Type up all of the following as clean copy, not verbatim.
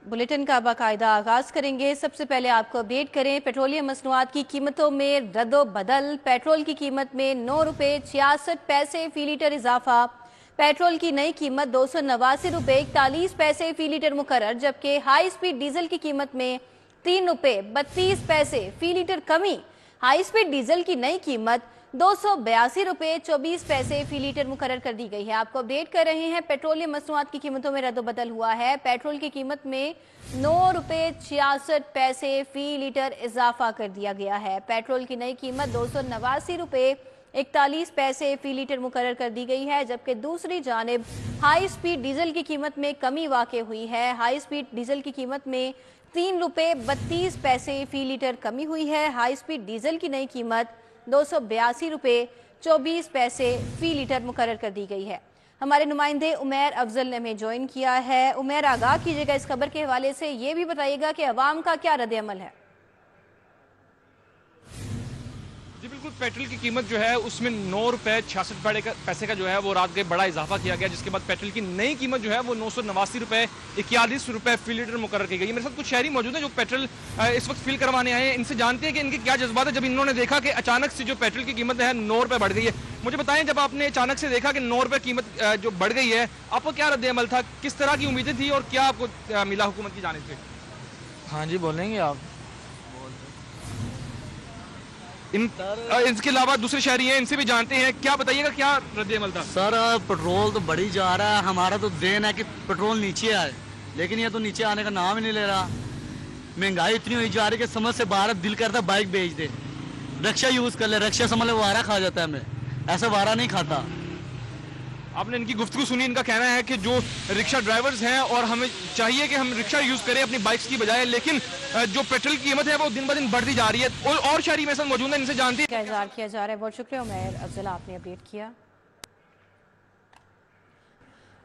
Bulletin का बाकायदा आगाज करेंगे। सबसे पहले आपको अपडेट करें, पेट्रोलियम मसनूआत की कीमतों में रद्दोबदल। पेट्रोल की कीमत में 9 रुपये 66 पैसे फी लीटर इजाफा। पेट्रोल की नई कीमत 289 रुपये 41 पैसे फी लीटर मुकर्रर, जबकि हाई स्पीड डीजल की कीमत में 3 रुपये 32 पैसे फी लीटर कमी। हाई स्पीड डीजल की नई कीमत 282 रुपये 24 पैसे फी लीटर मुकर्रर कर दी गई है। आपको अपडेट कर रहे हैं, पेट्रोलियम मसनूआत की कीमतों में रद्दोबदल हुआ है। पेट्रोल की कीमत में 9 रुपये 66 पैसे फी लीटर इजाफा कर दिया गया है। पेट्रोल की नई कीमत 289 रुपये 41 पैसे फी लीटर मुकर्रर कर दी गई है, जबकि दूसरी जानिब हाई स्पीड डीजल की कीमत में कमी वाक़ हुई है। हाई स्पीड डीजल की कीमत में 3 रुपये 32 पैसे फी लीटर कमी हुई है। हाई स्पीड डीजल की नई कीमत 282 रुपये 24 पैसे फी लीटर मुकर्रर कर दी गई है। हमारे नुमाइंदे उमैर अफजल ने हमें ज्वाइन किया है। उमैर, आगाह कीजिएगा इस खबर के हवाले से, ये भी बताइएगा कि अवाम का क्या रद्द अमल है। जी बिल्कुल, पेट्रोल की कीमत जो है उसमें 9 रुपये 66 पैसे का जो है वो रात के बड़ा इजाफा किया गया, जिसके बाद पेट्रोल की नई कीमत जो है वो 989 रुपये 41 रुपये फी लीटर मुकर्रर की गई है। मेरे साथ कुछ शहरी मौजूद हैं जो पेट्रोल इस वक्त फिल करवाने आए हैं। इनसे जानते हैं कि इनके क्या जज्बात है जब इन्होंने देखा कि अचानक से जो पेट्रोल की कीमत है 9 रुपये बढ़ गई है। मुझे बताएं, जब आपने अचानक से देखा कि 9 रुपये कीमत जो बढ़ गई है, आपको क्या रद्द अमल था, किस तरह की उम्मीदें थी और क्या आपको मिला हुकूमत की जानिब से? हाँ जी, बोलेंगे आप। इसके अलावा दूसरे शहरी हैं, इनसे भी जानते हैं, क्या बताइएगा क्या रद्द अमल था? सर, पेट्रोल तो बढ़ी जा रहा है। हमारा तो देन है कि पेट्रोल नीचे आए, लेकिन ये तो नीचे आने का नाम ही नहीं ले रहा। महंगाई इतनी हुई जा रही है कि समझ से बाहर दिल करता बाइक बेच दे, रिक्शा यूज कर ले। रिक्शा समझ ले वारा खा जाता है, हमें ऐसा वारा नहीं खाता। आपने इनकी गुफ्तगू सुनी, इनका कहना है कि जो रिक्शा ड्राइवर्स हैं और हमें चाहिए कि हम रिक्शा यूज़ करें अपनी बाइक्स की बजाय, लेकिन जो पेट्रोल की कीमत है वो दिन ब दिन बढ़ती जा रही है। और शहरी मेरे साथ मौजूद हैं, इनसे जानती है। इंतजार किया जा रहा है। बहुत शुक्रिया उमैर अफजल, आपने अपडेट किया।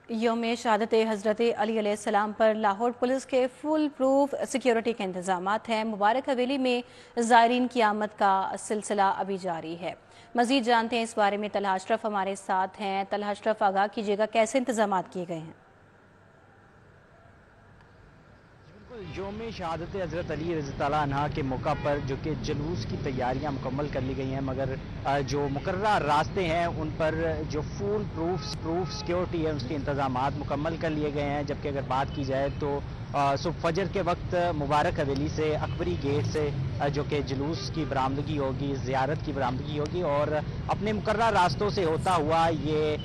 यौम शहादत हज़रत अली अलैहिस्सलाम पर लाहौर पुलिस के फुल प्रूफ सिक्योरिटी के इंतजामात हैं। मुबारक हवेली में ज़ायरीन की आमद का सिलसिला अभी जारी है। मज़ीद जानते हैं इस बारे में, तलहा अशरफ हमारे साथ हैं। तलहा अशरफ, आगाह कीजिएगा कैसे इंतजामात किए गए हैं? यौम शहादत हज़रत अली रज़ी अल्लाह अन्हा के मौका पर जो कि जुलूस की तैयारियां मुकम्मल कर ली गई हैं, मगर जो मुकर्ररा रास्ते हैं उन पर जो फुल प्रूफ सिक्योरिटी है उसके इंतजामात मुकम्मल कर लिए गए हैं। जबकि अगर बात की जाए तो सुबह फजर के वक्त मुबारक हवेली से अकबरी गेट से जो कि जुलूस की बरामदगी होगी, ज़ियारत की बरामदगी होगी और अपने मुकर्ररा रास्तों से होता हुआ ये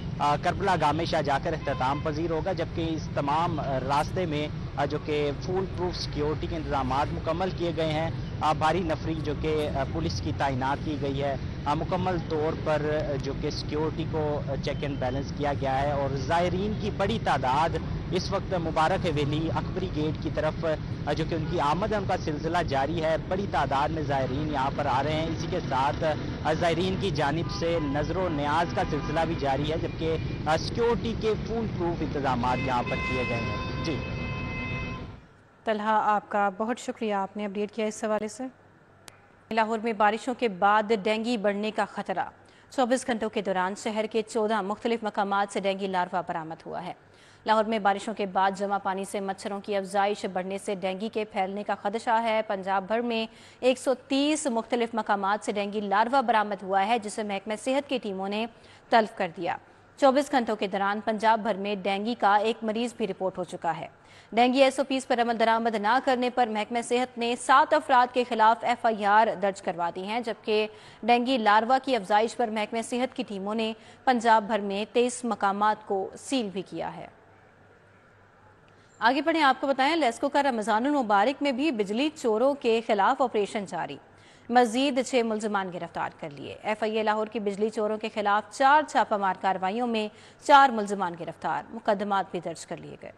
करबला गामे शाह जाकर अख्ताम पजीर होगा। जबकि इस तमाम रास्ते में जो कि फुल प्रूफ सिक्योरिटी के इंतजामात मुकम्मल किए गए हैं। भारी नफरी जो कि पुलिस की तैनात की गई है, मुकम्मल तौर पर जो कि सिक्योरिटी को चेक एंड बैलेंस किया गया है और ज़ायरीन की बड़ी तादाद इस वक्त मुबारक हवेली अकबरी गेट की तरफ जो कि उनकी आमद है उनका सिलसिला जारी है। बड़ी तादाद में ज़ायरीन यहाँ पर आ रहे हैं। इसी के साथ ज़ायरीन की जानिब से नजरो न्याज का सिलसिला भी जारी है, जबकि सिक्योरिटी के फुल प्रूफ इंतजाम यहाँ पर किए गए हैं। जी तलहा, आपका बहुत शुक्रिया, आपने अपडेट किया इस हवाले से। लाहौर में बारिशों के बाद डेंगू बढ़ने का खतरा। 24 घंटों के दौरान शहर के 14 मुख्तलिफ मकामात से डेंगू लार्वा बरामद हुआ है। लाहौर में बारिशों के बाद जमा पानी से मच्छरों की अफजाइश बढ़ने से डेंगू के फैलने का खदशा है। पंजाब भर में 130 मुख्तलिफ मकामात से डेंगू लार्वा बरामद हुआ है, जिसे महकमा सेहत की टीमों ने तल्फ कर दिया। 24 घंटों के दौरान पंजाब भर में डेंगू का एक मरीज भी रिपोर्ट हो चुका है। डेंगू SOPs पर अमल दरामद न करने पर महकमा सेहत ने 7 अफराद के खिलाफ FIR दर्ज करवा दी हैं, जबकि डेंगू लार्वा की अफजाइश पर महकमा सेहत की टीमों ने पंजाब भर में 23 मकामात को सील भी किया है। आगे बढ़े, आपको बताएं, लेस्को का रमजानुल मुबारक में भी बिजली चोरों के खिलाफ ऑपरेशन जारी। मजीद 6 मुल्जिमान गिरफ्तार कर लिए। FIA लाहौर की बिजली चोरों के खिलाफ 4 छापामार कार्रवाइयों में 4 मुल्जिमान गिरफ्तार, मुकदमात भी दर्ज कर लिए गए।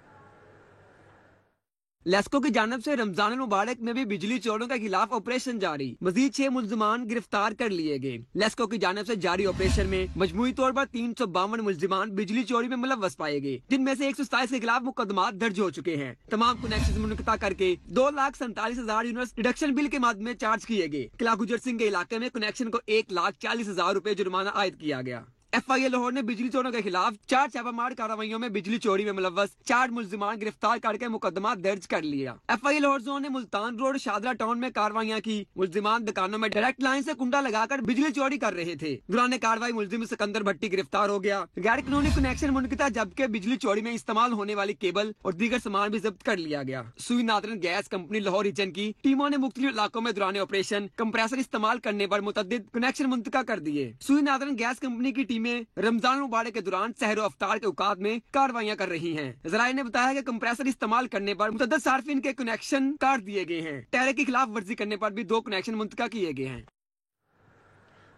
लेस्को की जानब से रमजान मुबारक में भी बिजली चोरों के खिलाफ ऑपरेशन जारी। मजीद 6 मुल्जिमान गिरफ्तार कर लिए गए। लेस्को की जानब से जारी ऑपरेशन में मजमूई तौर पर 352 मुल्जिमान बिजली चोरी में मुलव्वस पाए गए, जिनमें से 127 के खिलाफ मुकदमात दर्ज हो चुके हैं। तमाम कनेक्शन मुनक़ता करके 2,47,000 यूनिट्स डिडक्शन बिल के माध्यम में चार्ज किए गए। किला गुजर सिंह के इलाके में कनेक्शन को 1,40,000 रुपए जुर्माना आयद किया गया। FIA लाहौर ने बिजली चोरों के खिलाफ 4 छापामार कार्रवाइयों में बिजली चोरी में मुलव्वस 4 मुल्जिमान गिरफ्तार करके मुकदमा दर्ज कर लिया। FIA लाहौर जोन ने मुल्तान रोड शादरा टाउन में कार्रवाइयां की। मुल्जिमान दुकानों में डायरेक्ट लाइन से कुंडा लगाकर बिजली चोरी कर रहे थे। दौरान कार्रवाई मुल्जिम सिकंदर भट्टी गिरफ्तार हो गया। गैर कानूनी कनेक्शन मुनक़िता, जबकि बिजली चोरी में इस्तेमाल होने वाली केबल और दीगर सामान भी जब्त कर लिया गया। सुई नादरन गैस कंपनी लाहौर रीजन की टीमों ने मुख्तलिफ इलाकों में दौरान ऑपरेशन कंप्रेसर इस्तेमाल करने पर मुतअद्दिद कनेक्शन मुंतका कर दिए। सुई नादरन गैस कंपनी की टीमें रमजान मुबारक के दौरान सहर अफ्तार के औकात में कार्रवाइयां कर रही हैं। ज़राए ने बताया कि कंप्रेसर इस्तेमाल करने पर मुतअद्दिद सार्फिन के कनेक्शन काट दिए गए हैं। टैरिफ की खिलाफ वर्जी करने पर भी 2 कनेक्शन मुंतका किए गए हैं।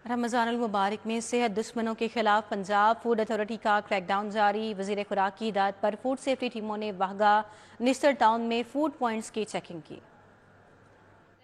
रमजानुल मुबारक में सेहत दुश्मनों के खिलाफ पंजाब फूड अथॉरिटी का क्रैकडाउन जारी। वजीर खुराक की हिदायत पर फूड सेफ्टी टीमों ने वाहगा निस्तर टाउन में फूड पॉइंट्स की चेकिंग की।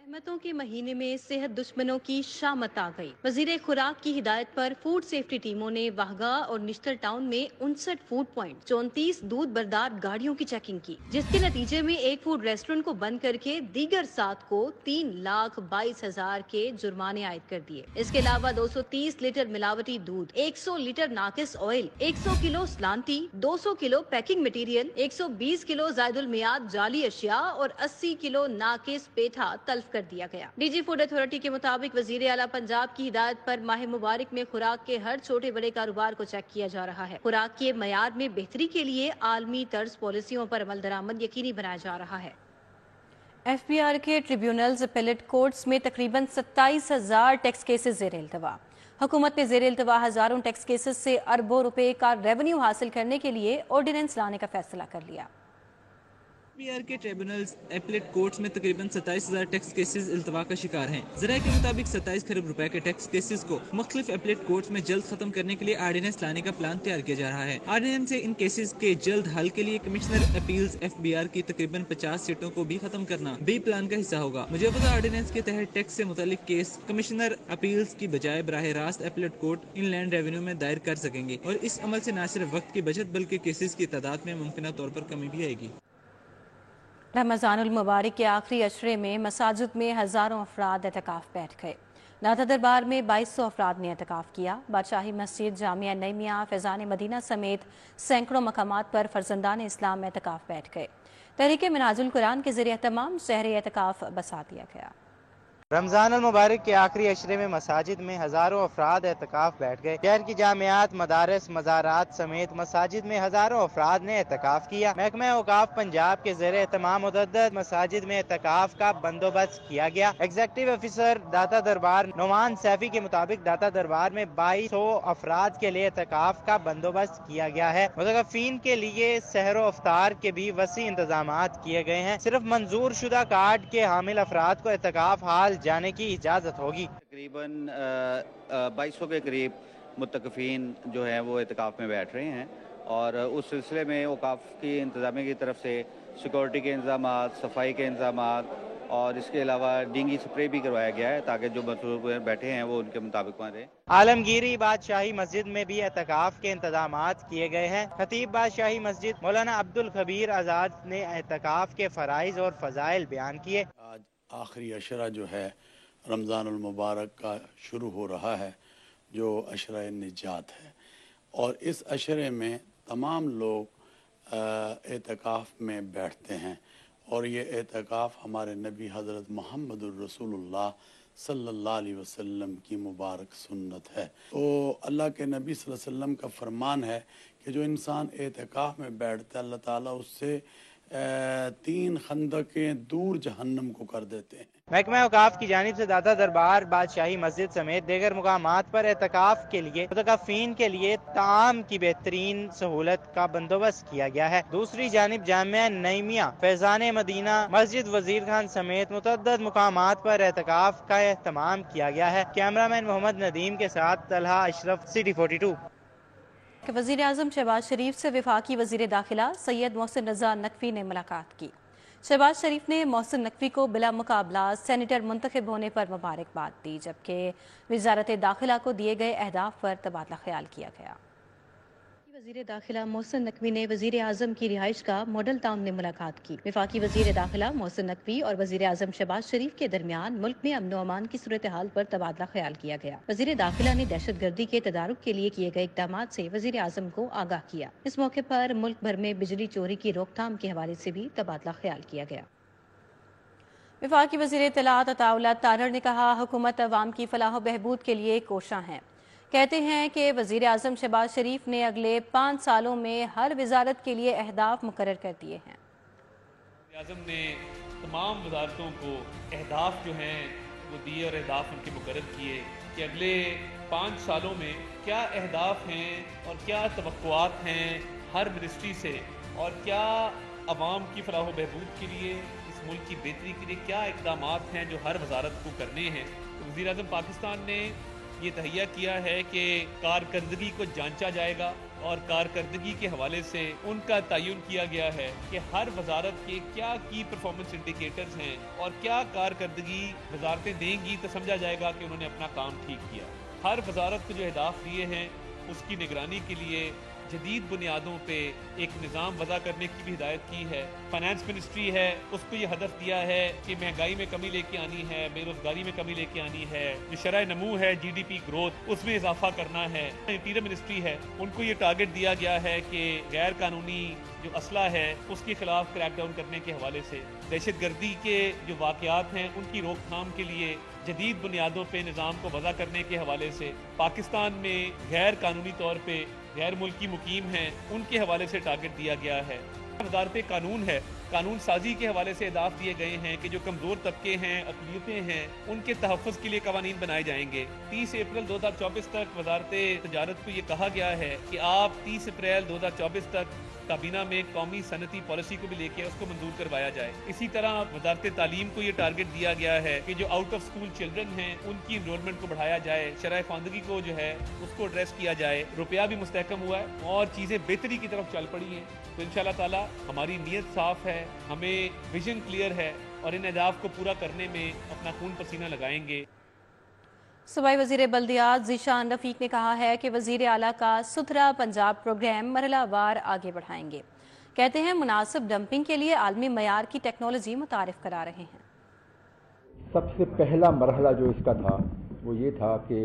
रहमतों के महीने में सेहत दुश्मनों की शामत आ गई। वजीर खुराक की हिदायत पर फूड सेफ्टी टीमों ने वाहगा और निश्तर टाउन में 59 फूड पॉइंट 34 दूध बरदार गाड़ियों की चेकिंग की, जिसके नतीजे में एक फूड रेस्टोरेंट को बंद करके दीगर 7 को 3,22,000 के जुर्माने आयद कर दिए। इसके अलावा 230 लीटर मिलावटी दूध, 100 लीटर नाकिस ऑयल, 100 किलो सलांती, 200 किलो पैकिंग मटीरियल, 120 किलो जायदुल मियाद जाली अशिया और 80 किलो नाकिस पेठा तल्फ कर दिया गया। डीजी फूड अथॉरिटी के मुताबिक वजीर आला पंजाब की हिदायत पर माह मुबारक में खुराक के हर छोटे बड़े कारोबार को चेक किया जा रहा है। खुराक के मयार में बेहतरी के लिए आलमी तर्ज पॉलिसियों पर अमल दरामद यकीनी बनाया जा रहा है। FBR के ट्रिब्यूनल्स अपीलेट कोर्ट्स में तकरीबन 27,000 टैक्स केसेस ज़ेर इल्तवा। हुकूमत ने ज़ेर इल्तवा हजारों टैक्स केसेस से अरबों रुपए का रेवेन्यू हासिल करने के लिए ऑर्डिनेंस लाने का फैसला कर लिया। FBR के ट्रिब्यूनल्स एपलेट कोर्ट्स में तकरीबन 27,000 टैक्स केसेस इल्तवा का शिकार हैं। ज़राए के मुताबिक 27 खरब रुपए के टैक्स केसेस को मुख्तलिफ एपलेट कोर्ट्स में जल्द खत्म करने के लिए आर्डिनेंस लाने का प्लान तैयार किया जा रहा है। आर्डिनेंस से इन केसेस के जल्द हल के लिए कमिश्नर अपील्स FBR की तकरीबन 50 सीटों को भी खत्म करना भी प्लान का हिस्सा होगा। मुजवजा आर्डिनेंस के तहत टैक्स से मुतालिक केस कमिश्नर अपील्स की बजाय बराह रास्त एपलेट कोर्ट इनलैंड रेवेन्यू में दायर कर सकेंगे और इस अमल से न सिर्फ वक्त की बचत बल्कि केसेस की तादाद में मुमकिन तौर पर कमी भी आएगी। रमज़ानुल मुबारक के आखिरी अशरे में मसाजिद में हज़ारों अफराद एतकाफ़ बैठ गए। नाता दरबार में 2200 अफराद ने एतकाफ़ किया। बादशाही मस्जिद, जामिया नईमिया, फैज़ान मदीना समेत सैकड़ों मकामात पर फर्जंदान इस्लाम में एतकाफ़ बैठ गए। तहरीक मिनाजुल कुरान के ज़रिए तमाम शहर एतकाफ़ बसा दिया गया। रमजान अल मुबारक के आखिरी अशरे में मसाजिद में हजारों अफराद एतकाफ बैठ गए। शहर की जामियात, मदारस, मज़ारात समेत मसाजिद में हजारों अफराद ने एतकाफ किया। महकमा औकाफ पंजाब के ज़रिए तमाम मुतअद्दिद मसाजिद में एतकाफ का बंदोबस्त किया गया। एग्जीक्यूटिव ऑफिसर दाता दरबार नोमान सैफी के मुताबिक दाता दरबार में 2200 अफराद के लिए एतकाफ का बंदोबस्त किया गया है। मुतकफीन के लिए सहरो अफ्तार के भी वसी इंतजाम किए गए हैं। सिर्फ मंजूर शुदा कार्ड के हामिल अफराद को एतकाफ हाल जाने की इजाज़त होगी। तकरीबन 2200 के करीब मुतकफीन जो है वो एतकाफ़ में बैठ रहे हैं और उस सिलसिले में औकाफ की इंतज़ामिया की तरफ से सिक्योरिटी के इंतजाम, सफाई के इंतजाम और इसके अलावा डेंगी स्प्रे भी करवाया गया है ताकि जो मजदूर बैठे हैं वो उनके मुताबिक वहाँ रहें। आलमगीरी बादशाही मस्जिद में भी एतकाफ के इंतजाम किए गए हैं। खतीब बादशाही मस्जिद मौलाना अब्दुल खबीर आज़ाद ने एतकाफ के फराइज और फजाइल बयान किए। आज आखिरी अशरा जो है रमज़ानुल मुबारक का शुरू हो रहा है, जो अशरा निजात है, और इस अशरे में तमाम लोग एतकाफ़ में बैठते हैं और ये एतकाफ़ हमारे नबी हज़रत मुहम्मदुर रसूलुल्लाह सल्लल्लाहु अलैहि वसल्लम की मुबारक सुन्नत है। तो अल्लाह के नबी सल्लल्लाहु अलैहि वसल्लम का फरमान है कि जो इंसान एतकाफ़ में बैठता है अल्लाह ताला उससे 3 खंदकें दूर जहन्नम को कर देते हैं। महकमा औकाफ की जानिब से दाता दरबार, बादशाही मस्जिद समेत दीगर मुकामात पर एतकाफ के लिए मुतकफीन के लिए ताम की बेहतरीन सहूलत का बंदोबस्त किया गया है। दूसरी जानिब जामिया नईमिया, फैज़ान मदीना, मस्जिद वजीर खान समेत मुतअद्दिद मुकामात पर एतकाफ का एहतमाम किया गया है। कैमरामैन मोहम्मद नदीम के साथ तलहा अशरफ, सिटी 42। वज़ीर आज़म शहबाज शरीफ से वफाकी वज़ीर दाखिला सैयद मोहसिन रज़ा नकवी ने मुलाकात की। शहबाज शरीफ ने मोहसिन नकवी को बिला मुकाबला सेनेटर मुंतखब होने पर मुबारकबाद दी, जबकि वज़ारत दाखिला को दिए गए अहदाफ पर तबादला ख्याल किया गया। वजीर दाखिला मोहसिन नकवी ने वजीर आजम की रिहाइश का मॉडल टाउन में मुलाकात की। वफाकी वजीर दाखिला मोहसिन नकवी और वजीर आजम शहबाज शरीफ के दरमियान मुल्क में अमन अमान की सूरत हाल पर तबादला ख्याल किया गया। वजीर दाखिला ने दहशत गर्दी के तदारुक के लिए किए गए इकदाम से वजीर आजम को आगाह किया। इस मौके पर मुल्क भर में बिजली चोरी की रोकथाम के हवाले से भी तबादला ख्याल किया गया। वफाकी वजीर इत्तलात अताउल्लाह तारड़ ने कहा, हुकूमत अवाम की फलाह बहबूद के लिए कोशां है। कहते हैं कि वजीर आजम शहबाज शरीफ ने अगले 5 सालों में हर वजारत के लिए अहदाफ मुकर्रर कर दिए हैं। वज़ीर आज़म ने तमाम वजारतों को अहदाफ जो हैं वो दिए और अहदाफ उनके मुकर्रर किए कि अगले 5 सालों में क्या अहदाफ हैं और क्या तवक्कुआत हैं हर मिनिस्ट्री से, और क्या अवाम की फलाह बहबूद के लिए, इस मुल्क की बेहतरी के लिए क्या इक़दामात हैं जो हर वजारत को करने हैं। तो वज़ीर आज़म पाकिस्तान ने ये तहैया किया है कि कारकर्दगी को जांचा जाएगा और कारकर्दगी के हवाले से उनका तयन किया गया है कि हर वजारत के क्या की परफॉर्मेंस इंडिकेटर्स हैं और क्या कारकर्दगी वजारतें देंगी तो समझा जाएगा कि उन्होंने अपना काम ठीक किया। हर वजारत को जो अहदाफ दिए हैं उसकी निगरानी के लिए जदीद बुनियादों पे एक निज़ाम वज़ा करने की भी हिदायत की है। फाइनेंस मिनिस्ट्री है, उसको ये हदफ दिया है कि महंगाई में कमी लेके आनी है, बेरोजगारी में कमी लेके आनी है, जो शरह नमू है GDP ग्रोथ उसमें इजाफा करना है। इंटीरियर मिनिस्ट्री है, उनको ये टारगेट दिया गया है कि गैर कानूनी जो असला है उसके खिलाफ क्रैकडाउन करने के हवाले से, दहशत गर्दी के जो वाक़यात हैं उनकी रोकथाम के लिए जदीद बुनियादों पे निज़ाम को वज़ा करने के हवाले से, पाकिस्तान में गैर कानूनी तौर पे गैर मुल्की मुकीम हैं उनके हवाले से टारगेट दिया गया है। वज़ारत कानून है, कानून साजी के हवाले से अहदाफ दिए गए हैं कि जो कमज़ोर तबके हैं, अक़लियतें हैं, उनके तहफ़्फ़ुज़ के लिए कवानीन बनाए जाएंगे। 30 अप्रैल 2024 तक वज़ारत तजारत को ये कहा गया है कि आप 30 अप्रैल 2024 तक काबीना में कौमी सनती पॉलिसी को भी लेके उसको मंजूर करवाया जाए। इसी तरह वज़ारत तालीम को ये टारगेट दिया गया है कि जो आउट ऑफ स्कूल चिल्ड्रन हैं उनकी इनरोलमेंट को बढ़ाया जाए, शरह ख़वानदगी को जो है उसको एड्रेस किया जाए। रुपया भी मुस्तहकम हुआ है और चीज़ें बेहतरी की तरफ चल पड़ी हैं। तो इंशाअल्लाह ताला हमारी नीयत साफ़ है, हमें विजन क्लियर है और इन अहदाफ को पूरा करने में अपना खून पसीना लगाएंगे। सूबाई वज़ीर बल्दियात ज़ीशान रफ़ीक ने कहा है कि वज़ीर आला का सुथरा पंजाब प्रोग्राम मरहलावार आगे बढ़ाएंगे। कहते हैं मुनासिब डंपिंग के लिए आलमी मयार की टेक्नोलॉजी मुतारिफ करा रहे हैं। सबसे पहला मरहला जो इसका था वो ये था कि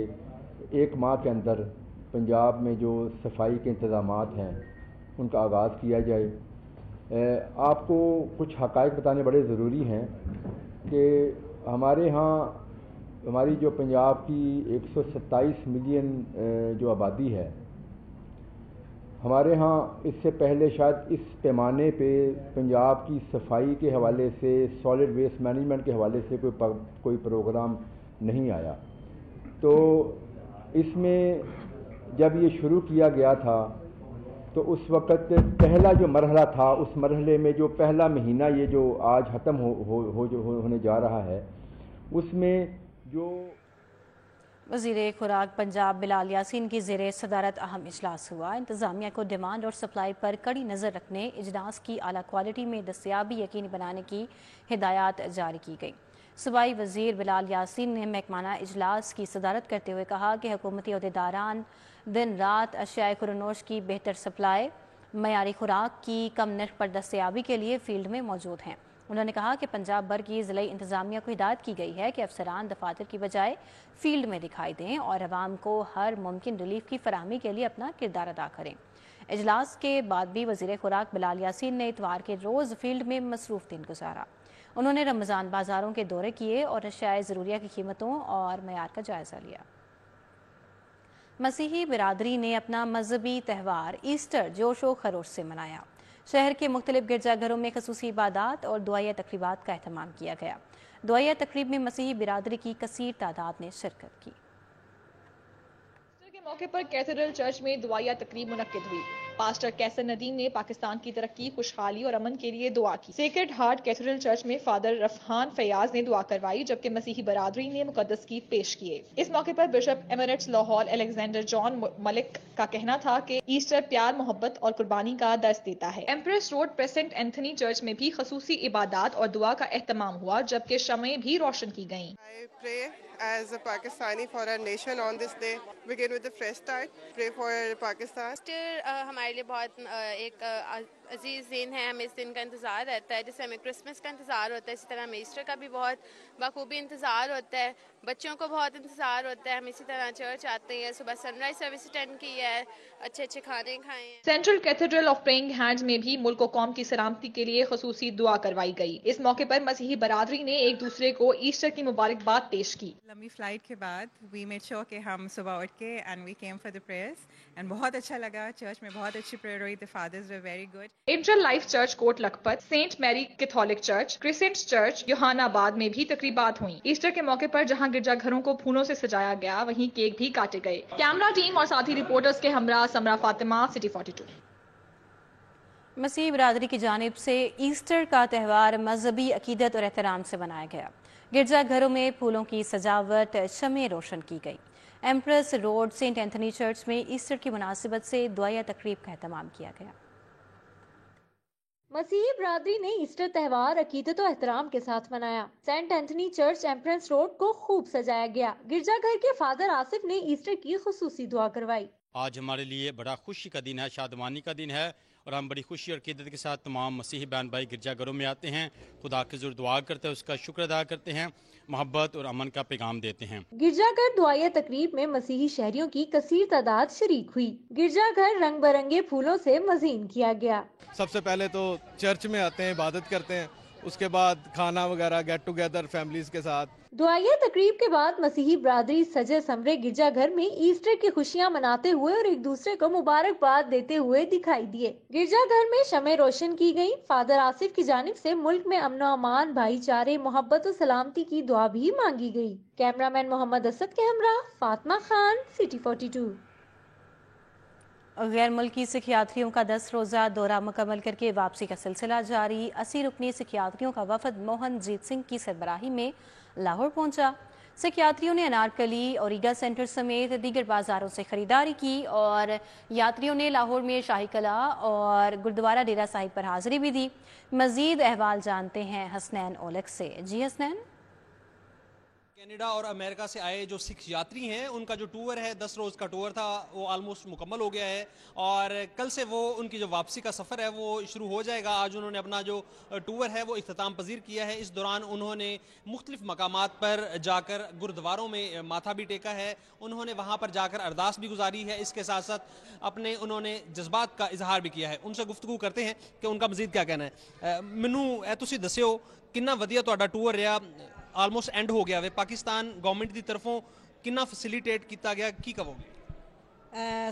1 माह के अंदर पंजाब में जो सफाई के इंतज़ामात हैं उनका आगाज़ किया जाए। आपको कुछ हक़ाइक़ बताने बड़े ज़रूरी हैं कि हमारे यहाँ हमारी जो पंजाब की 127 मिलियन जो आबादी है, हमारे यहाँ इससे पहले शायद इस पैमाने पे पंजाब की सफाई के हवाले से, सॉलिड वेस्ट मैनेजमेंट के हवाले से कोई प्रोग्राम नहीं आया। तो इसमें जब ये शुरू किया गया था तो उस वक़्त पहला जो मरहला था, उस मरहले में जो पहला महीना ये जो आज ख़त्म होने जा रहा है, उसमें जो वज़ीर खुराक पंजाब बिलाल यासीन की ज़ेरे सदारत अहम इजलास हुआ। इंतज़ामिया को डिमांड और सप्लाई पर कड़ी नज़र रखने, इजलास की आला क्वालिटी में दस्तयाबी यकीनी बनाने की हिदायत जारी की गई। सूबाई वज़ीर बिलाल यासीन ने महकमाना इजलास की सदारत करते हुए कहा कि हुकूमती अहदेदारान दिन रात अशियाए खुरनोश की बेहतर सप्लाई, मयारी खुराक की कम नर्ख पर दस्तयाबी के लिए फील्ड में मौजूद हैं। उन्होंने कहा कि पंजाब भर की ज़िला इंतज़ामिया को हिदायत की गई है कि अफसरान दफातर की बजाय फील्ड में दिखाई दें और अवाम को हर मुमकिन रिलीफ की फराहमी के लिए अपना किरदार अदा करें। इजलास के बाद भी वज़ीर खुराक बिलाल यासीन ने इतवार के रोज़ फील्ड में मसरूफ़ दिन गुजारा। उन्होंने रमज़ान बाज़ारों के दौरे किए और अशियाए ज़रूरिया की कीमतों और मयार का जायज़ा लिया। मसीही बिरादरी ने अपना मजहबी त्यौहार ईस्टर जोशो खरोश से मनाया। शहर के मुख्तलिफ गिरजाघरों में खसूसी इबादात और दुआया तकरीबात का एहतमाम किया गया। दुआया तकरीब में मसीही बिरादरी की कसीर तादाद ने शिरकत की। ईस्टर के मौके पर कैथेड्रल चर्च में दुआया तकरीब मुनक्किद हुई। पास्टर कैसर नदीम ने पाकिस्तान की तरक्की, खुशहाली और अमन के लिए दुआ की। सेक्रेड हार्ट कैथेड्रल चर्च में फादर रफहान फयाज ने दुआ करवाई, जबकि मसीही बरादरी ने मुकद्दस गीत पेश किए। इस मौके पर bishop Emirates Lahore Alexander John Malik का कहना था कि ईस्टर प्यार, मोहब्बत और कुर्बानी का दर्स देता है। Empress road present Anthony church में भी खसूसी इबादात और दुआ का एहतमाम हुआ, जबकि शमें भी रोशन की गयी। As a Pakistani for our nation on this day, begin with a fresh start. Pray for Pakistan. Easter हमारे लिए बहुत एक अजीज़ दिन है, हमें इस दिन का इंतज़ार रहता है। जैसे हमें क्रिसमस का इंतज़ार होता है, इसी तरह हमें ईस्टर का भी बहुत बखूबी इंतज़ार होता है। बच्चों को बहुत इंतज़ार होता है। हम इसी तरह चर्च आते हैं, सुबह सनराइज सर्विस अटेंड की है, अच्छे अच्छे खाने खाए हैं। Central cathedral of praying hands में भी मुल्क व कौम की सलामती के लिए खुसूसी दुआ करवाई गई। इस मौके पर मसीही बरादरी ने एक दूसरे को ईस्टर की मुबारकबाद पेश की। लंबी फ्लाइट के बाद वी मेड श्योर कि हम सुबह उठ के and we came for the prayers and बहुत अच्छा लगा। चर्च में बहुत अच्छी प्रेयर हुई। The fathers were very good. Inter life church Kot Lakhpat, Saint Mary Catholic church, crescent church Youhanabad में भी तकरीबात हुई। ईस्टर के मौके पर जहां गिरजाघरों को फूलों से सजाया गया, वहीं केक भी काटे गए। कैमरा टीम और साथी रिपोर्टर्स के हमरा समरा फातिमा, सिटी 42। मसीही बरादरी की जानिब से ईस्टर का त्यौहार मजहबी अकीदत और एहतराम से मनाया गया। गिरजाघरों में फूलों की सजावट, शमें रोशन की गई। Empress Road Saint Anthony church में ईस्टर की मुनासिबत से दुआया तकरीब का एहतमाम किया गया। मसीही बरादरी ने ईस्टर त्यौहार अकीदत और एहतराम के साथ मनाया। Saint Anthony church Empress Road को खूब सजाया गया। गिरजाघर के फादर आसिफ ने ईस्टर की खुसूसी दुआ करवाई। आज हमारे लिए बड़ा खुशी का दिन है, शादमानी का दिन है और हम बड़ी खुशी और अकीदत के साथ तमाम मसीही बहन भाई गिरजाघरों में आते हैं, खुदा के ज़रूर दुआ करते हैं, उसका शुक्र अदा करते हैं, मोहब्बत और अमन का पैगाम देते हैं। गिरजाघर दुआया तकरीब में मसीही शहरियों की कसीर तादाद शरीक हुई। गिरजाघर रंग बिरंगे फूलों से मज़ीन किया गया। सबसे पहले तो चर्च में आते हैं, इबादत करते हैं, उसके बाद खाना वगैरह, गेट टुगेदर फैमिलीज के साथ। दुआया तकरीब के बाद मसीही बरादरी सजे समरे गिरजाघर में ईस्टर की खुशियां मनाते हुए और एक दूसरे को मुबारकबाद देते हुए दिखाई दिए। गिरजाघर में शमें रोशन की गयी। फादर आसिफ की जानिब से मुल्क में अमन अमान, भाईचारे, मोहब्बत और सलामती की दुआ भी मांगी गई। कैमरामैन मोहम्मद असद के हमरा फातिमा खान, सिटी 42। गैर मुल्की सिखियात्रियों का 10 रोज़ा दौरा मुकम्मल करके वापसी का सिलसिला जारी। 80 रुकनी सिखियात्रियों का वफद मोहनजीत सिंह की सरबराही में लाहौर पहुंचा। सिखियात्रियों ने अनारकली और ईगा सेंटर समेत दीगर बाजारों से खरीदारी की और यात्रियों ने लाहौर में शाही कला और गुरुद्वारा डेरा साहिब पर हाजिरी भी दी। मजीद अहवाल जानते हैं हसनैन ओलख से। जी हसनैन। कनाडा और अमेरिका से आए जो सिख यात्री हैं उनका जो टूर है 10 रोज़ का टूर था वो ऑलमोस्ट मुकम्मल हो गया है और कल से वो उनकी जो वापसी का सफ़र है वो शुरू हो जाएगा। आज उन्होंने अपना जो टूर है वो इख्तिताम पजीर किया है। इस दौरान उन्होंने मुख्तलिफ मकामात पर जाकर गुरुद्वारों में माथा भी टेका है, उन्होंने वहाँ पर जाकर अरदास भी गुजारी है। इसके साथ साथ अपने उन्होंने जज्बात का इजहार भी किया है। उनसे गुफ्तगू करते हैं कि उनका मज़ीद क्या कहना है। मैनू तुसीं दस्सिओ कितना वधिया तुहाडा टूर रहा, ਆਲਮੋਸਟ ਐਂਡ ਹੋ ਗਿਆ ਵੇ, ਪਾਕਿਸਤਾਨ ਗਵਰਨਮੈਂਟ ਦੀ ਤਰਫੋਂ ਕਿੰਨਾ ਫੈਸਿਲਿਟੇਟ ਕੀਤਾ ਗਿਆ, ਕੀ ਕਹੋਗੇ?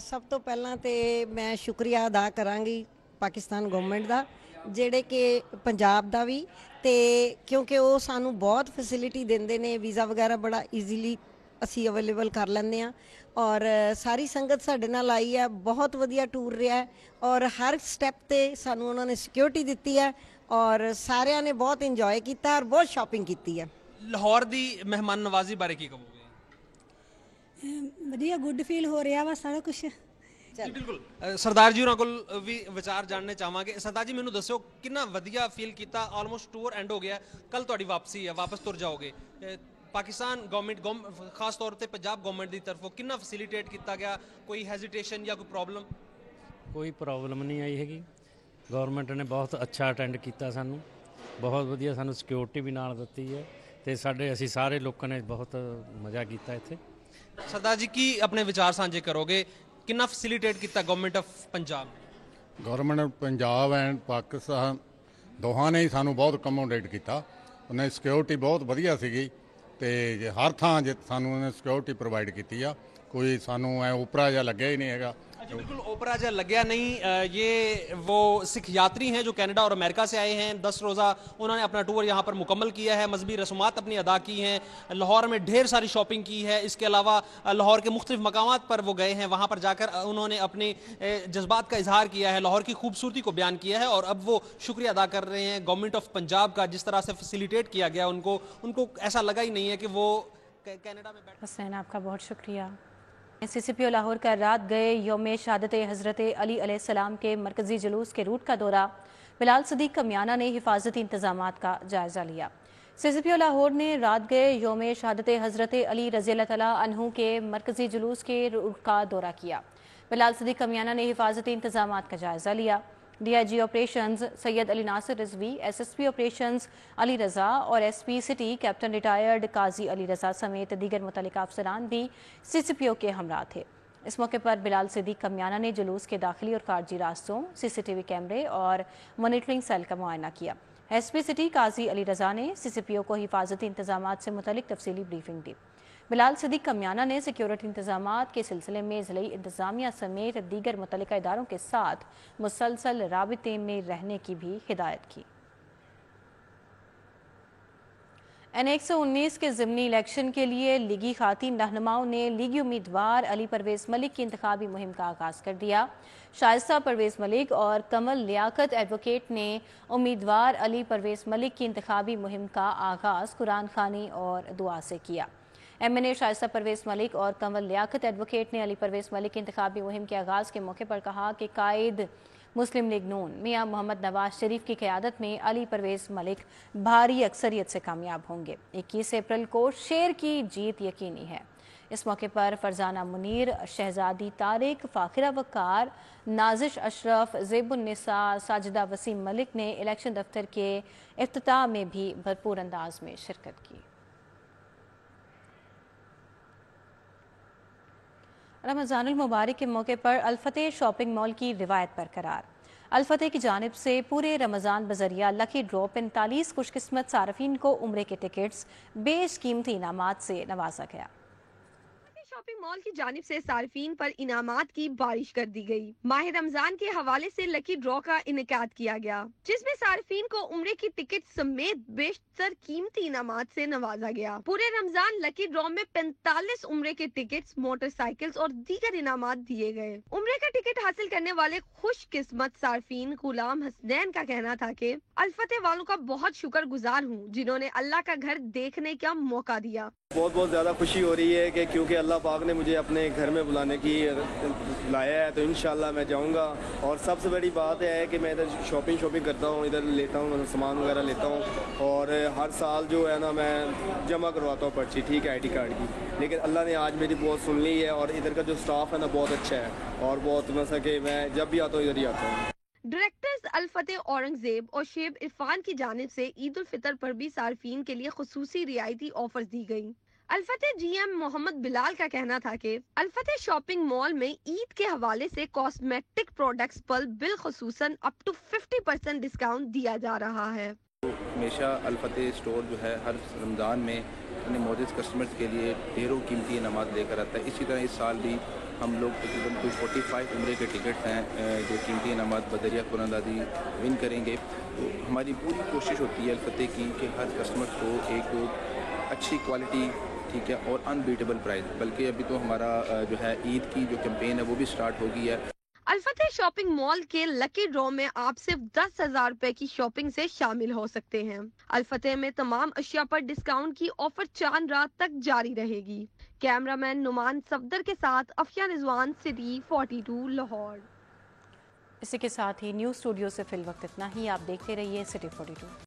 ਸਭ ਤੋਂ ਪਹਿਲਾਂ ਤੇ ਮੈਂ ਸ਼ੁਕਰੀਆ ਅਦਾ ਕਰਾਂਗੀ ਪਾਕਿਸਤਾਨ ਗਵਰਨਮੈਂਟ ਦਾ, ਜਿਹੜੇ ਕਿ ਪੰਜਾਬ ਦਾ ਵੀ, ਤੇ ਕਿਉਂਕਿ ਉਹ ਸਾਨੂੰ ਬਹੁਤ ਫੈਸਿਲਿਟੀ ਦਿੰਦੇ ਨੇ, ਵੀਜ਼ਾ ਵਗੈਰਾ ਬੜਾ ਈਜ਼ੀਲੀ ਅਸੀਂ ਅਵੇਲੇਬਲ ਕਰ ਲੈਂਦੇ ਆ ਔਰ ਸਾਰੀ ਸੰਗਤ ਸਾਡੇ ਨਾਲ ਆਈ ਹੈ। ਬਹੁਤ ਵਧੀਆ ਟੂਰ ਰਿਹਾ ਔਰ ਹਰ ਸਟੈਪ ਤੇ ਸਾਨੂੰ ਉਹਨਾਂ ਨੇ ਸਿਕਿਉਰਿਟੀ ਦਿੱਤੀ ਹੈ ਔਰ ਸਾਰਿਆਂ ਨੇ ਬਹੁਤ ਇੰਜੋਏ ਕੀਤਾ ਔਰ ਬਹੁਤ ਸ਼ਾਪਿੰਗ ਕੀਤੀ ਹੈ। ਲਾਹੌਰ ਦੀ ਮਹਿਮਾਨ ਨਵਾਜ਼ੀ ਬਾਰੇ ਕੀ ਕਹੋਗੇ? ਵਧੀਆ, ਗੁੱਡ ਫੀਲ ਹੋ ਰਿਹਾ ਵਾ ਸਾਰਾ ਕੁਝ। ਜੀ ਬਿਲਕੁਲ, ਸਰਦਾਰ ਜੀ ਹੋਰਾਂ ਕੋਲ ਵੀ ਵਿਚਾਰ ਜਾਣਨੇ ਚਾਹਾਂਗੇ। ਸਰਦਾਰ ਜੀ ਮੈਨੂੰ ਦੱਸਿਓ ਕਿੰਨਾ ਵਧੀਆ ਫੀਲ ਕੀਤਾ। ਆਲਮੋਸਟ ਟੂਰ ਐਂਡ ਹੋ ਗਿਆ, ਕੱਲ ਤੁਹਾਡੀ ਵਾਪਸੀ ਹੈ, ਵਾਪਸ ਤੁਰ ਜਾਓਗੇ। ਪਾਕਿਸਤਾਨ ਗਵਰਨਮੈਂਟ ਖਾਸ ਤੌਰ ਤੇ ਪੰਜਾਬ ਗਵਰਨਮੈਂਟ ਦੀ ਤਰਫੋਂ ਕਿੰਨਾ ਫੈਸਿਲਿਟੇਟ ਕੀਤਾ ਗਿਆ? ਕੋਈ ਹੈਜ਼ਿਟੇਸ਼ਨ ਜਾਂ ਕੋਈ ਪ੍ਰੋਬਲਮ? ਕੋਈ ਪ੍ਰੋਬਲਮ ਨਹੀਂ ਆਈ ਹੈਗੀ। ਗਵਰਨਮੈਂਟ ਨੇ ਬਹੁਤ ਅੱਛਾ ਅਟੈਂਡ ਕੀਤਾ ਸਾਨੂੰ, ਬਹੁਤ ਵਧੀਆ ਸਾਨੂੰ ਸਿਕਿਉਰਿਟੀ ਵੀ ਨਾਲ ਦਿੱਤੀ ਹੈ ਤੇ ਅਸੀਂ ਸਾਰੇ ਲੋਕਾਂ ਨੇ ਬਹੁਤ ਮਜ਼ਾ ਕੀਤਾ ਇੱਥੇ। ਸਰਦਾਰ ਜੀ ਕੀ ਆਪਣੇ ਵਿਚਾਰ ਸਾਂਝੇ ਕਰੋਗੇ, ਕਿੰਨਾ ਫੈਸਿਲਿਟੇਟ ਕੀਤਾ government of Punjab? Government Punjab and Pakistan ਦੋਹਾਂ ਨੇ ਹੀ ਸਾਨੂੰ ਬਹੁਤ ਅਕਮੋਡੇਟ ਕੀਤਾ। ਉਹਨੇ ਸਿਕਿਉਰਿਟੀ ਬਹੁਤ ਵਧੀਆ ਸੀਗੀ ਤੇ ਹਰ ਥਾਂ ਜੇ ਸਾਨੂੰ ਉਹਨੇ ਸਿਕਿਉਰਿਟੀ ਪ੍ਰੋਵਾਈਡ ਕੀਤੀ ਆ, ਕੋਈ ਸਾਨੂੰ ਐ ਓਪਰਾ ਜਿਹਾ ਲੱਗਿਆ ਹੀ ਨਹੀਂ ਹੈਗਾ। बिल्कुल ओपरा जहाँ लग गया नहीं। ये वो सिख यात्री हैं जो कनाडा और अमेरिका से आए हैं। 10 रोज़ा उन्होंने अपना टूर यहाँ पर मुकम्मल किया है, मजहबी रसूमात अपनी अदा की हैं, लाहौर में ढेर सारी शॉपिंग की है। इसके अलावा लाहौर के मुख्तलिफ मकामात पर वो गए हैं, वहाँ पर जाकर उन्होंने अपने जज्बात का इजहार किया है, लाहौर की खूबसूरती को बयान किया है और अब वो शुक्रिया अदा कर रहे हैं गवर्नमेंट ऑफ पंजाब का, जिस तरह से फैसिलिटेट किया गया उनको ऐसा लगा ही नहीं है कि वो कनाडा में बैठे। हुसैन आपका बहुत शुक्रिया। CCPO लाहौर का रात गए यौम शहादत हज़रत अली अलैहिस्सलाम के मरकज़ी जुलूस के रूट का दौरा। बिलाल सदीक कमियाना ने हिफाजती इंतजामात का जायज़ा लिया। CCPO लाहौर ने रात गए यौम शहादत हज़रत अली रज़ी अल्लाह तआला अन्हु के मरकज़ी जुलूस के रूट का दौरा किया। बिलाल सिद्दीक कमियाना ने हिफाजती इंतजामात का जायजा लिया। DIG operations Syed Ali Nasir Rizvi, SSP operations Ali Raza और SP city captain retired Qazi Ali Raza समेत दीगर मुतल्लिका अफसरान भी CCPO के हमरा थे। इस मौके पर बिलाल सिद्दीक कमियाना ने जुलूस के दाखिली और खारजी रास्तों, CCTV कैमरे और मॉनिटरिंग सेल का मुआयना किया। SP सिटी काजी अली रजा ने CCPO को हिफाजती इंतजामात से मुतल्लिक तफसीली ब्रीफिंग दी। बिलाल सिद्दीक कमियाना ने सिक्योरिटी इंतजामात के सिलसिले में ज़िली इंतजामिया समेत दीगर मुतल्लिका इदारों के साथ मुसलसल राबिते में रहने की भी हिदायत की। N119 के ज़िमनी इलेक्शन के लिए लीगी खातीन रहनुमाओं ने लीगी उम्मीदवार अली परवेज़ मलिक की इंतखाबी मुहिम का आगाज़ कर दिया। शाइस्ता परवेज़ मलिक और कमल लियाकत एडवोकेट ने उम्मीदवार अली परवेज़ मलिक की इंतखाबी मुहिम का आगाज़ कुरान खानी और दुआ से किया। MNA शाइस्ता परवेज़ मलिक और कमल लियाकत एडवोकेट ने अली परवेज़ मलिक की इंतखाबी मुहिम के आगाज़ के मौके पर कहा कि कायद मुस्लिम लीग नून मियां मोहम्मद नवाज शरीफ की क़यादत में अली परवेज़ मलिक भारी अक्सरियत से कामयाब होंगे। 21 अप्रैल को शेर की जीत यकीनी है। इस मौके पर फरजाना मुनीर, शहजादी तारिक, फाखिरा वकार, नाजिश अशरफ, ज़ेबुन्निसा, साजिदा वसीम मलिक ने इलेक्शन दफ्तर के इफ्तिताह में भी भरपूर अंदाज में शिरकत की। रमज़ानुल मुबारक के मौके पर अल-फतेह शॉपिंग मॉल की रिवायत बरकरार। अल-फतेह की जानिब से पूरे रमज़ान बजरिया लकी ड्रॉ 45 खुशकिस्मत सारफीन को उम्रे के टिकट्स बेशकीमती इनामात से नवाजा गया। शॉपिंग मॉल की जानिब से सार्फिन पर इनामात की बारिश कर दी गई। माह रमजान के हवाले से लकी ड्रॉ का इनेकाद किया गया, जिसमें सार्फिन को उम्रे की टिकट समेत बेशतर कीमती इनामात से नवाजा गया। पूरे रमजान लकी ड्रॉ में 45 उम्रे के टिकट्स, मोटरसाइकिल्स और दीगर इनामात दिए गए। उम्रे का टिकट हासिल करने वाले खुश किस्मत सार्फिन गुलाम हसनैन का कहना था कि अल-फतेह वालों का बहुत शुक्रगुजार हूँ, जिन्होंने अल्लाह का घर देखने का मौका दिया। बहुत ज़्यादा खुशी हो रही है कि क्योंकि अल्लाह पाक ने मुझे अपने घर में बुलाने की लाया है, तो इंशाल्लाह मैं जाऊंगा। और सबसे बड़ी बात है कि मैं इधर शॉपिंग करता हूँ, इधर लेता हूँ, मतलब सामान वगैरह लेता हूँ, और हर साल जो है ना मैं जमा करवाता हूँ पर्ची, ठीक है, ID कार्ड की। लेकिन अल्लाह ने आज मेरी बहुत सुन ली है, और इधर का जो स्टाफ है ना बहुत अच्छा है, और बहुत मतलब कि मैं जब भी आता हूँ इधर ही आता हूँ। डायरेक्टर्स अल-फतेह औरंगजेब और शेब इरफान की जानिब से ईद उल फितर पर भी सार्फिन के लिए खुसूसी रियायती ऑफर्स दी गयी। अल-फतेह GM मोहम्मद बिलाल का कहना था कि अल-फतेह शॉपिंग मॉल में ईद के हवाले से कॉस्मेटिक प्रोडक्ट्स पर बिलखुसूसन अप टू 50% डिस्काउंट दिया जा रहा है। हमेशा अल-फतेह स्टोर जो है हर रमज़ान में अपने मौजूद कस्टमर्स के लिए ढेरों कीमती इनामात लेकर आता है। इसी तरह इस साल भी हम लोग तकरीबन कुछ 45 उम्रे के टिकट्स हैं जो कीमती इनामात बदरिया कुरानदादी विन करेंगे। तो हमारी पूरी कोशिश होती है अल-फतेह की कि हर कस्टमर को एक अच्छी क्वालिटी, ठीक है, और अनबीटेबल प्राइस। बल्कि अभी तो हमारा जो है ईद की जो कैंपेन है वो भी स्टार्ट हो गई है। अल-फतेह शॉपिंग मॉल के लकी ड्रॉ में आप सिर्फ 10,000 रुपए की शॉपिंग से शामिल हो सकते हैं। अल-फतेह में तमाम अशिया पर डिस्काउंट की ऑफर चांद रात तक जारी रहेगी। कैमरामैन नुमान सफदर के साथ अफिया रिजवान, सिटी 42 लाहौर। इसी के साथ ही न्यूज़ स्टूडियो से फिल वक्त इतना ही। आप देखते रहिए सिटी 42।